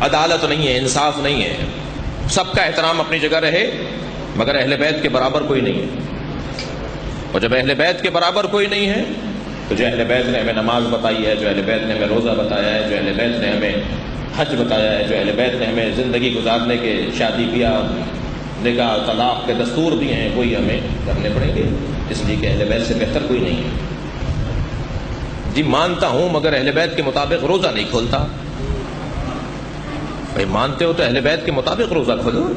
عدالت نہیں ہے، انصاف نہیں ہے، سب کا احترام اپنی جگہ رہے، مگر اہل بیت کے برابر کوئی نہیں ہے۔ اور جب اہل بیت کے برابر کوئی نہیں ہے تو جو اہل بیت نے ہمیں نماز بتائی ہے، جو اہل بیت نے ہمیں روزہ بتایا ہے، جو اہل بیت نے ہمیں حج بتایا ہے، جو اہل بیت نے ہمیں زندگی گزارنے کے شادی بیاہ نکاح طلاق کے دستور دیے ہیں، وہی ہمیں کرنے پڑیں گے، اس لیے کہ اہل بیت سے بہتر کوئی نہیں ہے۔ جی مانتا ہوں مگر اہل بیت کے مطابق روزہ نہیں کھولتا۔ بھائی مانتے ہو تو اہل بیت کے مطابق روزہ کھولو۔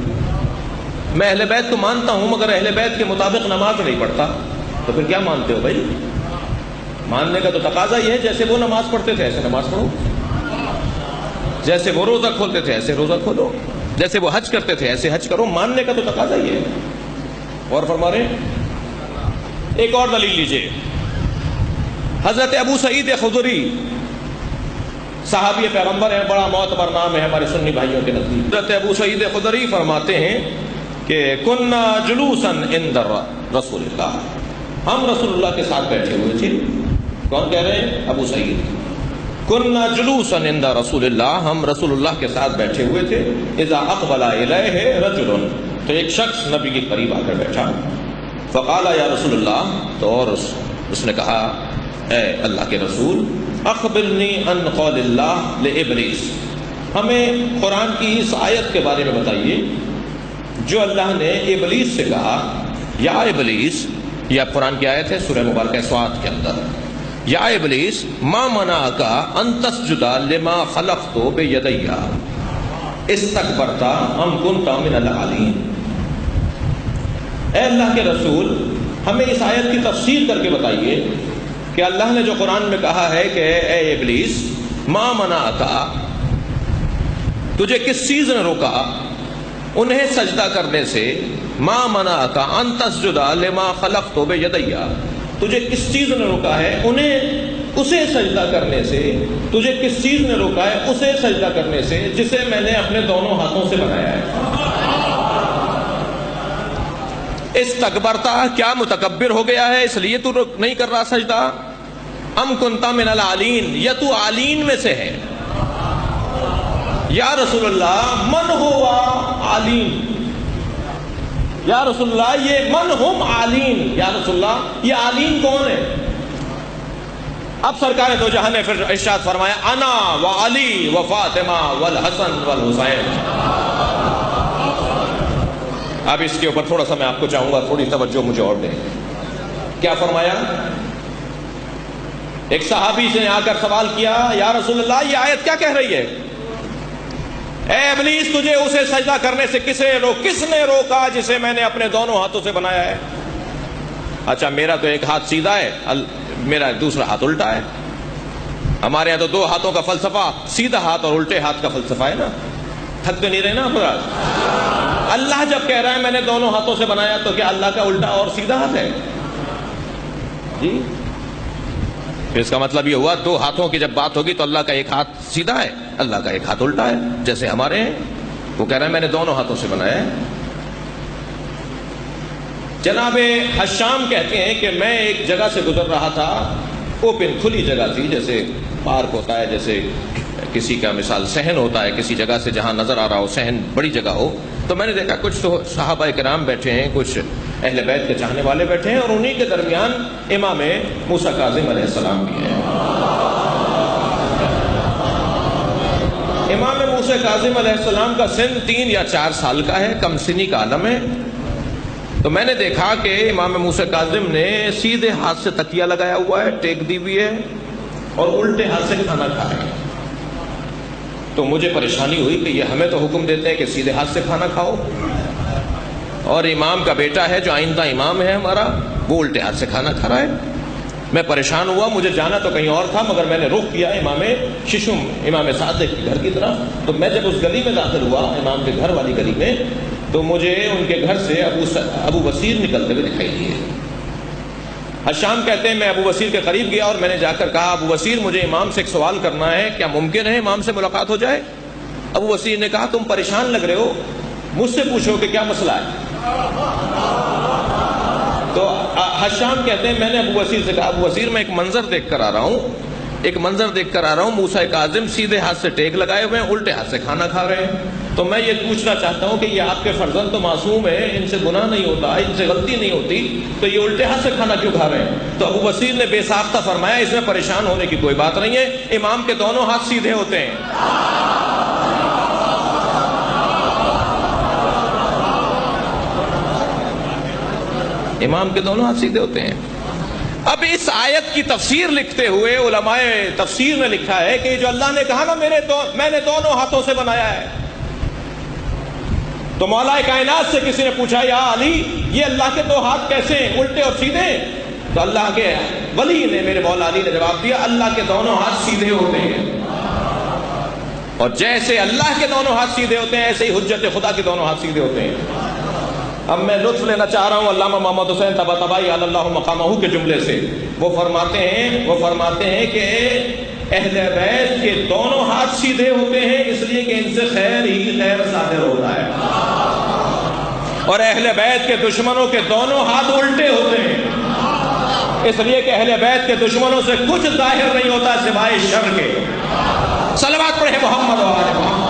میں اہل بیت کو مانتا ہوں مگر اہل بیت کے مطابق نماز نہیں پڑھتا، تو پھر کیا مانتے ہو بھائی؟ ماننے کا تو تقاضا یہ ہے جیسے وہ نماز پڑھتے تھے ایسے نماز پڑھو، جیسے وہ روزہ کھولتے تھے ایسے روزہ کھولو، جیسے وہ حج کرتے تھے ایسے حج کرو۔ ماننے کا تو تقاضا یہ ہے۔ اور فرما رہے ہیں ایک اور دلیل لیجئے، حضرت ابو سعید خدری صحابی پیغمبر ہیں، بڑا معتبر نام ہے ہمارے سنی بھائیوں کے نزدیک۔ حضرت ابو سعید خدری فرماتے ہیں کہ کننا جلوسا عند رسول اللہ، ہم رسول اللہ کے ساتھ بیٹھے ہوئے تھے۔ کون کہہ رہے ہیں؟ ابو سعید۔ کننا جلوسا عند رسول اللہ، ہم رسول اللہ کے ساتھ بیٹھے ہوئے تھے۔ اذا اقبل الیہ رجل، تو ایک شخص نبی کے قریب آ کر بیٹھا۔ فقال یا رسول اللہ، تو اور اس نے کہا اے اللہ کے رسول، اخبرنی عن قول اللہ لابلیس، ہمیں قرآن کی اس آیت کے بارے میں بتائیے جو اللہ نے ابلیس سے کہا، یا ابلیس، یہ قرآن کی آیت ہے سورہ مبارکہ صاد کے اندر، یا ابلیس ما منعک ان تسجد لما خلقت بیدی استکبرت ام کنت من العالین۔ اے اللہ کے رسول، ہمیں اس آیت کی تفسیر کر کے بتائیے کہ اللہ نے جو قرآن میں کہا ہے کہ اے ابلیس ما منعک، تجھے کس چیز نے روکا انہیں سجدہ کرنے سے، ما منعک ان تسجد لما خلقت بیدی، تجھے کس چیز نے روکا ہے انہیں اسے سجدہ کرنے سے، تجھے کس چیز نے روکا ہے اسے سجدہ کرنے سے جسے میں نے اپنے دونوں ہاتھوں سے بنایا ہے۔ استکبرتا، کیا متکبر ہو گیا ہے اس لیے تو نہیں کر رہا سجدہ؟ ام کنت من العالین، یا تو عالین میں سے ہے؟ یا رسول اللہ من ہوا عالین، یا رسول اللہ یہ من ہم عالین، یا رسول اللہ یہ عالین کون ہے؟ اب سرکار دو جہاں نے پھر ارشاد فرمایا انا و علی و فاطمہ والحسن والحسین۔ اب اس کے اوپر تھوڑا سا میں آپ کو چاہوں گا تھوڑی توجہ مجھے اور دیں۔ کیا فرمایا؟ ایک صحابی سے آ کر سوال کیا یا رسول اللہ یہ آیت کیا کہہ رہی ہے؟ اے ابلیس تجھے اسے سجدہ کرنے سے کس نے روکا جسے میں نے اپنے دونوں ہاتھوں سے بنایا ہے؟ اچھا میرا تو ایک ہاتھ سیدھا ہے، میرا دوسرا ہاتھ الٹا ہے۔ ہمارے یہاں تو دو ہاتھوں کا فلسفہ، سیدھا ہاتھ اور الٹے ہاتھ کا فلسفہ ہے نا۔ تھک تو نہیں رہے نا آپ؟ اللہ جب کہہ رہا ہے میں نے دونوں ہاتھوں سے بنایا تو کیا اللہ کا الٹا اور سیدھا ہاتھ ہے؟ جی پھر اس کا مطلب یہ ہوا دو ہاتھوں کی جب بات ہوگی تو اللہ کا ایک ہاتھ سیدھا ہے، اللہ کا ایک ہاتھ الٹا ہے، جیسے ہمارے ہیں۔ وہ کہہ رہا ہے میں نے دونوں ہاتھوں سے بنایا ہے۔ جناب حشام کہتے ہیں کہ میں ایک جگہ سے گزر رہا تھا، اوپن کھلی جگہ تھی، جیسے پارک ہوتا ہے، جیسے کسی کا مثال صحن ہوتا ہے، کسی جگہ سے جہاں نظر آ رہا ہو صحن بڑی جگہ ہو، تو میں نے دیکھا کچھ تو صحابہ کرام بیٹھے ہیں، کچھ اہل بیت کے چاہنے والے بیٹھے ہیں، اور انہی کے درمیان امام موسیٰ کاظم علیہ السلام بھی ہیں۔ امام موسیٰ کاظم علیہ السلام کا سن 3 یا 4 سال کا ہے، کم سنی کا عالم ہے۔ تو میں نے دیکھا کہ امام موسیٰ کاظم نے سیدھے ہاتھ سے تکیہ لگایا ہوا ہے، ٹیک دی ہوئی ہے، اور الٹے ہاتھ سے کھانا کھا رہے ہیں۔ تو مجھے پریشانی ہوئی کہ یہ ہمیں تو حکم دیتے ہیں کہ سیدھے ہاتھ سے کھانا کھاؤ، اور امام کا بیٹا ہے جو آئندہ امام ہے ہمارا، وہ الٹے ہاتھ سے کھانا کھا رہا ہے۔ میں پریشان ہوا، مجھے جانا تو کہیں اور تھا، مگر میں نے رخ کیا امام ششم، امام صادق کے گھر کی طرف۔ تو میں جب اس گلی میں داخل ہوا، امام کے گھر والی گلی میں، تو مجھے ان کے گھر سے ابو بصیر نکلتے ہوئے دکھائی دیے۔ حشام کہتے ہیں میں ابو بصیر کے قریب گیا اور میں نے جا کر کہا ابو بصیر مجھے امام سے ایک سوال کرنا ہے، کیا ممکن ہے امام سے ملاقات ہو جائے؟ ابو بصیر نے کہا تم پریشان لگ رہے ہو، مجھ سے پوچھو کہ کیا مسئلہ ہے۔ تو حشام کہتے ہیں میں نے ابو بصیر سے کہا ابو بصیر میں ایک منظر دیکھ کر آ رہا ہوں ایک منظر دیکھ کر آ رہا ہوں، موسیٰ کاظم سیدھے ہاتھ سے ٹیک لگائے ہوئے ہیں، الٹے ہاتھ سے کھانا کھا رہے ہیں۔ تو میں یہ پوچھنا چاہتا ہوں کہ یہ آپ کے فرزند تو معصوم ہیں، ان سے گناہ نہیں ہوتا، ان سے غلطی نہیں ہوتی، تو یہ الٹے ہاتھ سے کھانا کیوں کھا رہے ہیں؟ تو ابو بصیر نے بے ساختہ فرمایا اس میں پریشان ہونے کی کوئی بات نہیں ہے، امام کے دونوں ہاتھ سیدھے ہوتے ہیں۔ امام کے دونوں ہاتھ سیدھے ہوتے ہیں۔ اب اس آیت کی تفسیر لکھتے ہوئے علماء تفسیر نے لکھا ہے کہ جو اللہ نے کہا نا میں نے دونوں ہاتھوں سے بنایا ہے، تو مولا کائنات سے کسی نے پوچھا یا علی یہ اللہ کے دو ہاتھ کیسے ہیں، الٹے اور سیدھے؟ تو اللہ کے ولی نے، میرے مولا علی نے جواب دیا اللہ کے دونوں ہاتھ سیدھے ہوتے ہیں، اور جیسے اللہ کے دونوں ہاتھ سیدھے ہوتے ہیں ایسے ہی حجت خدا کے دونوں ہاتھ سیدھے ہوتے ہیں۔ اب میں لطف لینا چاہ رہا ہوں علامہ محمد حسین طباطبائی علی اللہ مقامہ کے جملے سے۔ وہ فرماتے ہیں کہ اہل بیت کے دونوں ہاتھ سیدھے ہوتے ہیں اس لیے کہ ان سے خیر ہی خیر ظاہر ہوتا ہے، اور اہل بیت کے دشمنوں کے دونوں ہاتھ الٹے ہوتے ہیں اس لیے کہ اہل بیت کے دشمنوں سے کچھ ظاہر نہیں ہوتا سوائے شر کے۔ صلوات پڑھیں محمد و آل محمد۔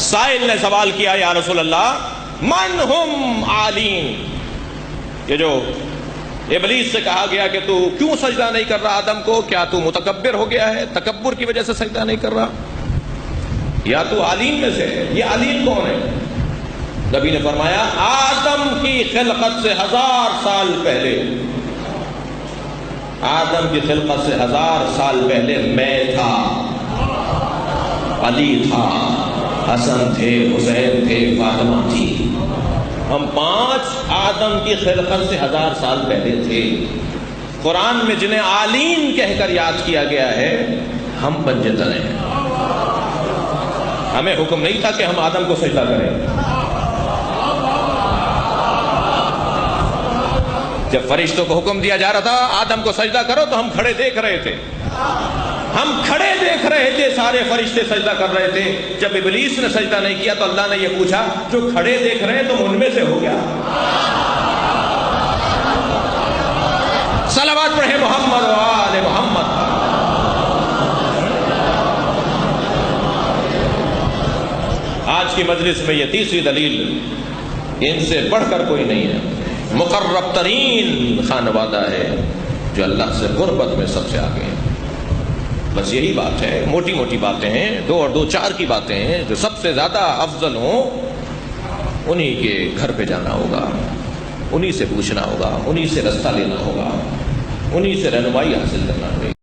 سائل نے سوال کیا یا رسول اللہ من ہم عالین، یہ جو ابلیس سے کہا گیا کہ تو کیوں سجدہ نہیں کر رہا آدم کو، کیا تو متکبر ہو گیا ہے، تکبر کی وجہ سے سجدہ نہیں کر رہا، یا تو عالین میں سے ہے؟ یہ عالین کون ہے؟ نبی نے فرمایا آدم کی خلقت سے 1000 سال پہلے، آدم کی خلقت سے 1000 سال پہلے میں تھا، علی تھا، حسن تھے، حسین تھے، فاطمہ تھی، ہم 5 آدم کی خلقت سے 1000 سال پہلے تھے۔ قرآن میں جنہیں عالین کہہ کر یاد کیا گیا ہے ہم بن جتنے ہیں۔ ہمیں حکم نہیں تھا کہ ہم آدم کو سجدہ کریں، جب فرشتوں کو حکم دیا جا رہا تھا آدم کو سجدہ کرو تو ہم کھڑے دیکھ رہے تھے، ہم کھڑے دیکھ رہے تھے، سارے فرشتے سجدہ کر رہے تھے۔ جب ابلیس نے سجدہ نہیں کیا تو اللہ نے یہ پوچھا جو کھڑے دیکھ رہے ہیں تم ان میں سے ہو گیا؟ صلوات پڑھیں محمد و آل محمد۔ آج کی مجلس میں یہ تیسری دلیل، ان سے بڑھ کر کوئی نہیں ہے، مقرب ترین خانوادہ ہے جو اللہ سے قربت میں سب سے آگے ہیں۔ بس یہی بات ہے، موٹی موٹی باتیں ہیں، 2 اور 2 4 کی باتیں ہیں، جو سب سے زیادہ افضل ہوں انہی کے گھر پہ جانا ہوگا، انہی سے پوچھنا ہوگا، انہی سے رستہ لینا ہوگا، انہی سے رہنمائی حاصل کرنا ہوگی۔